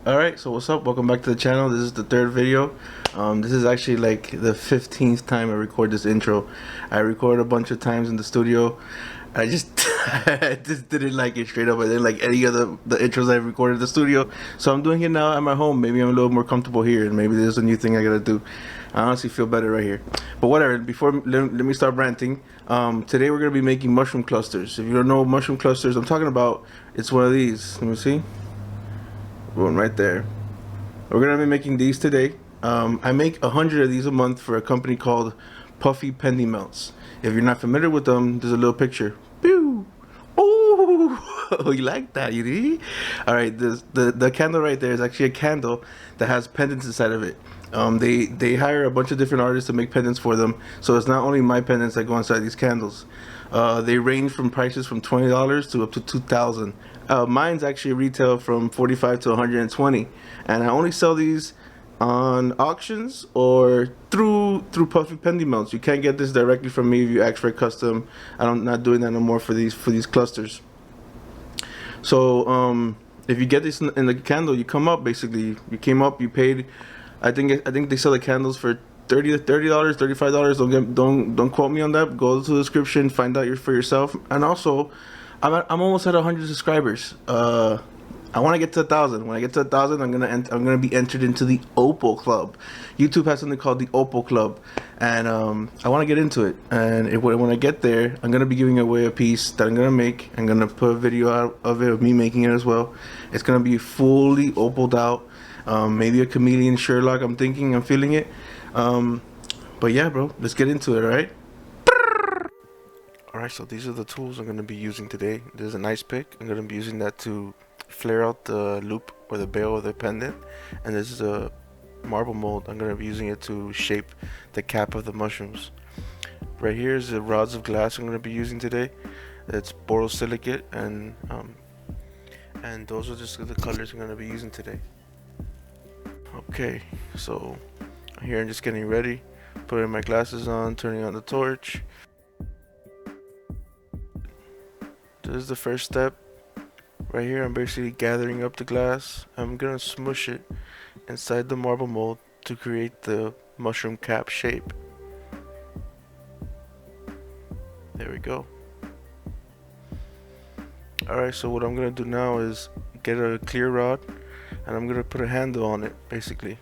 Alright, so what's up? Welcome back to the channel. This is the third video. This is actually like the 15th time I record this intro. I recorded a bunch of times in the studio. I just I just didn't like it straight up. I didn't like any of the intros I've recorded in the studio. So I'm doing it now at my home. Maybe I'm a little more comfortable here, and maybe there's a new thing I gotta do. I honestly feel better right here. But whatever, before let me start ranting. Today we're gonna be making mushroom clusters. If you don't know mushroom clusters I'm talking about, it's one of these. Let me see. One right there. We're gonna be making these today. I make 100 of these a month for a company called Puffy Pendy Melts. If you're not familiar with them, there's a little picture. Pew! Oh, you like that, you did? All right, the candle right there is actually a candle that has pendants inside of it. They hire a bunch of different artists to make pendants for them, so it's not only my pendants that go inside these candles. They range from prices from $20 to up to $2,000. Mine's actually retail from $45 to $120, and I only sell these on auctions or through Puffy Pendy Melts. You can't get this directly from me if you ask for a custom. I'm not doing that no more for these clusters. So if you get this in the candle, you come up basically. You came up, you paid. I think they sell the candles for $30, $35. Don't quote me on that. Go to the description, find out for yourself. And also, I'm almost at 100 subscribers. I want to get to 1,000. When I get to 1,000, I'm gonna be entered into the Opal Club. YouTube has something called the Opal Club, and I want to get into it. And when I get there, I'm gonna be giving away a piece that I'm gonna make. I'm gonna put a video out of it of me making it as well. It's gonna be fully opaled out. Maybe a chameleon Sherlock. I'm feeling it. But yeah, bro, let's get into it. All right. Alright, so these are the tools I'm going to be using today. There's an ice pick. I'm going to be using that to flare out the loop or the bail of the pendant. And this is a marble mold. I'm going to be using it to shape the cap of the mushrooms. Right here is the rods of glass I'm going to be using today. It's borosilicate, and those are just the colors I'm going to be using today. Okay, so here I'm just getting ready, putting my glasses on, turning on the torch. This is the first step. Right here I'm basically gathering up the glass. I'm gonna smush it inside the marble mold to create the mushroom cap shape. There we go. Alright, so what I'm gonna do now is get a clear rod, and I'm gonna put a handle on it basically.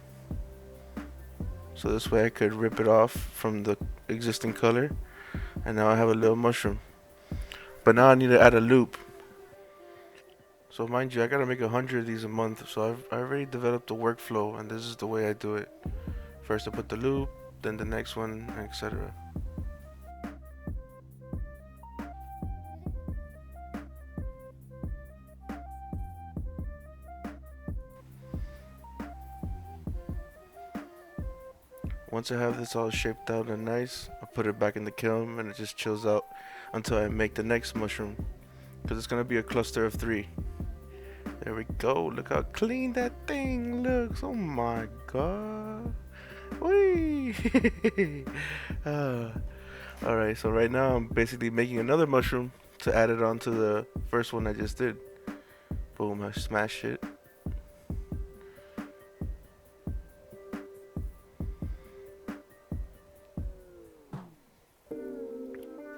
So this way I could rip it off from the existing color, and now I have a little mushroom. But now I need to add a loop. So mind you, I gotta make 100 of these a month. So I already developed a workflow, and this is the way I do it. First I put the loop, then the next one, etc. Once I have this all shaped out and nice, I put it back in the kiln, and it just chills out until I make the next mushroom, because it's gonna be a cluster of 3. There we go. Look how clean that thing looks. Oh my god. Whee! Alright, so right now I'm basically making another mushroom to add it onto the first one I just did. Boom, I smashed it.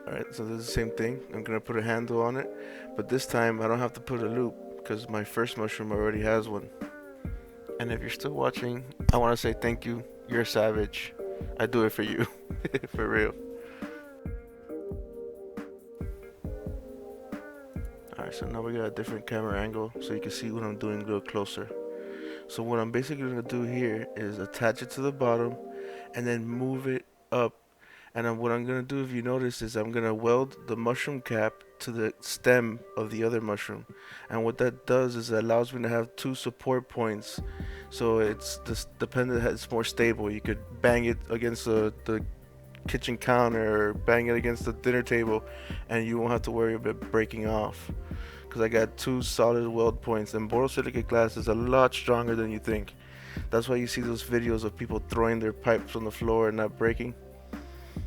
Alright, so this is the same thing. I'm gonna put a handle on it, but this time I don't have to put a loop because my first mushroom already has one. And if you're still watching, I want to say thank you. You're a savage. I do it for you. For real. Alright, so now we got a different camera angle so you can see what I'm doing a little closer. So what I'm basically going to do here is attach it to the bottom and then move it up. And then what I'm going to do, if you notice, is I'm going to weld the mushroom cap to the stem of the other mushroom. And what that does is it allows me to have 2 support points. So it's the pendant is more stable. You could bang it against the kitchen counter or bang it against the dinner table, and you won't have to worry about breaking off. Because I got 2 solid weld points, and borosilicate glass is a lot stronger than you think. That's why you see those videos of people throwing their pipes on the floor and not breaking.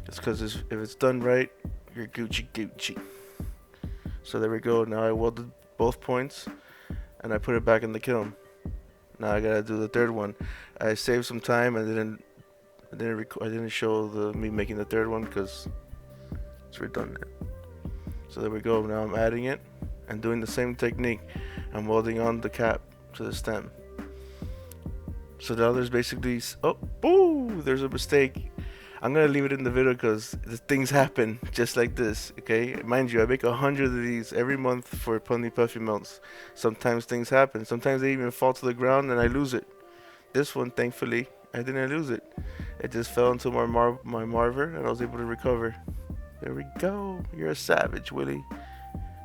It's because if it's done right, you're Gucci. So there we go. Now I welded both points, and I put it back in the kiln. Now I gotta do the third one. I saved some time. I didn't show me making the third one because it's redundant. So there we go. Now I'm adding it and doing the same technique. I'm welding on the cap to the stem. So now there's basically, oh, boo, there's a mistake. I'm gonna leave it in the video because things happen just like this, okay? Mind you, I make 100 of these every month for Puffy Melts. Sometimes things happen. Sometimes they even fall to the ground and I lose it. This one, thankfully, I didn't lose it. It just fell into my marver and I was able to recover. There we go. You're a savage, Willy.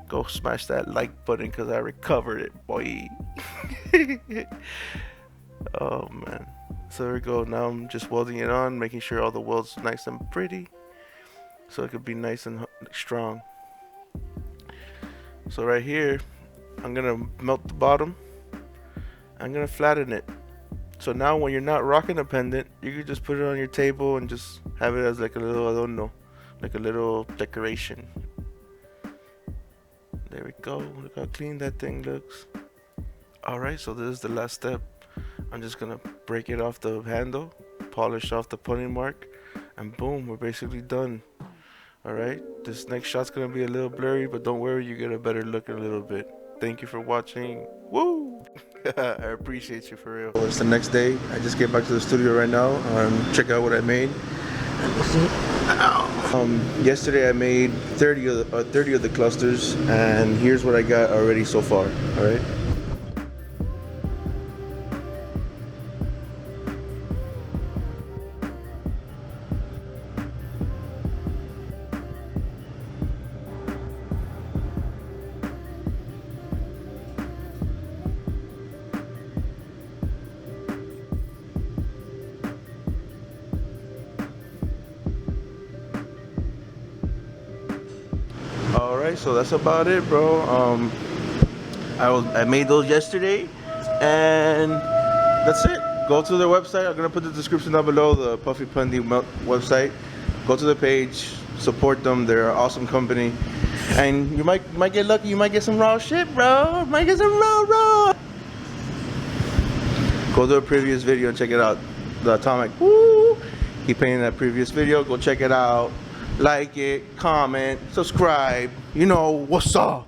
Go smash that like button because I recovered it, boy. Oh man. So there we go. Now I'm just welding it on, making sure all the welds nice and pretty, so it could be nice and strong. So right here, I'm gonna melt the bottom. I'm gonna flatten it. So now when you're not rocking a pendant, you can just put it on your table and just have it as like a little adorno, like a little decoration. There we go. Look how clean that thing looks. Alright, so this is the last step. I'm just gonna break it off the handle, polish off the putty mark, and boom, we're basically done. Alright, this next shot's gonna be a little blurry, but don't worry, you get a better look in a little bit. Thank you for watching. Woo! I appreciate you for real. Well, it's the next day. I just get back to the studio right now. Check out what I made. Yesterday I made 30 of the clusters, and here's what I got already so far. Alright. Alright, so that's about it, bro. I made those yesterday, and that's it. Go to their website. I'm gonna put the description down below, the Puffy Pendy Melts website. Go to the page, support them. They're an awesome company, and you might get lucky. You might get some raw shit, bro. Might get some raw. Go to a previous video and check it out. The Atomic. Woo! He painted that previous video. Go check it out. Like it, comment, subscribe. You know what's up.